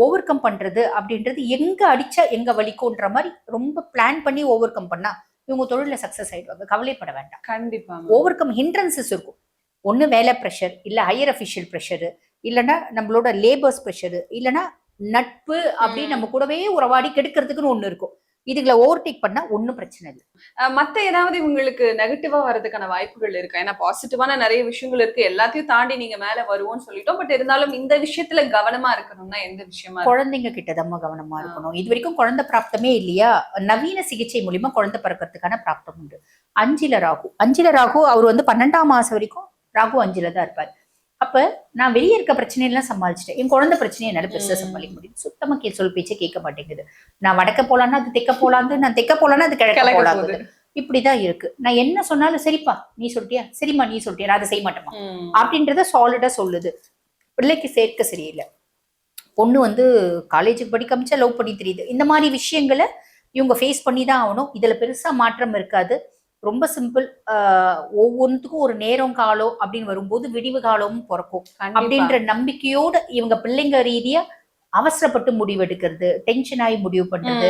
Over come பண்றது அப்படின்றது எங்க அடிச்சா எங்க வலிக்கும்ன்ற மாதிரி ரொம்ப பிளான் பண்ணி ஓவர் கம் பண்ணா இவங்க தொழில சக்சஸ் ஆயிடுவாங்க. கவலைப்பட வேண்டாம். கண்டிப்பா ஓவர் கம் ஹிண்ட்ரன்சஸ் இருக்கும். ஒண்ணு வேலை ப்ரெஷர், இல்ல ஹையர் அஃபிஷியல் ப்ரெஷர், இல்லைன்னா நம்மளோட லேபர்ஸ் ப்ரெஷர், இல்லைன்னா நட்பு அப்படின்னு நம்ம கூடவே உறவாடி கெடுக்கிறதுக்குன்னு ஒண்ணு இருக்கும். இதுகளை ஓவர்டேக் பண்ணா ஒன்னும் பிரச்சனை இல்லை. மத்த ஏதாவது உங்களுக்கு நெகட்டிவா வர்றதுக்கான வாய்ப்புகள் இருக்கு? ஏன்னா பாசிட்டிவான நிறைய விஷயங்கள் இருக்கு, எல்லாத்தையும் தாண்டி நீங்க மேல வருவோம்னு சொல்லிட்டோம். பட் இருந்தாலும் இந்த விஷயத்துல கவனமா இருக்கணும்னா எந்த விஷயமா? குழந்தைங்க கிட்டதான் கவனமா இருக்கணும். இது வரைக்கும் குழந்தை பிராப்தமே இல்லையா, நவீன சிகிச்சை மூலியமா குழந்தை பிறக்கிறதுக்கான பிராப்தம் உண்டு. அஞ்சுல ராகு அவர் 12ஆம் மாசம் வரைக்கும் ராகு 5ல தான் இருப்பாரு. அப்ப நான் வெளியே இருக்க பிரச்சனையெல்லாம் சமாளிச்சிட்டேன், என் குழந்தை பிரச்சனையை என்னால பெருசா சமாளிக்க முடியும். சுத்தமா சொல் பேச்சே கேட்க மாட்டேங்குது. நான் வடக்க போலான்னா அது தெக்க போலாந்து, நான் தெக்க போலான்னா அது கிழக்க போலாங்குது. இப்படிதான் இருக்கு. நான் என்ன சொன்னாலும் சரிப்பா நீ சொல்லிட்டியா, சரிம்மா நீ சொல்லிட்டியா, நான் அதை செய்ய மாட்டேமா அப்படின்றத சாலிடா சொல்லுது. பிள்ளைக்கு சேர்க்க சரியில்லை. பொண்ணு காலேஜுக்கு படிக்க அமைச்சா லவ் பண்ணி தெரியுது. இந்த மாதிரி விஷயங்களை இவங்க ஃபேஸ் பண்ணி தான் ஆகணும். இதுல பெருசா மாற்றம் இருக்காது. ரொம்ப சிம்பிள். ஒவ்வொன்றுக்கும் ஒரு நேரம் காலம் அப்படின்னு வரும்போது விடிவு காலமும் பிறக்கும் அப்படின்ற நம்பிக்கையோட இவங்க பிள்ளைங்க ரீதியா அவசரப்பட்டு முடிவு எடுக்கிறது, டென்ஷன் ஆகி முடிவு பண்றது,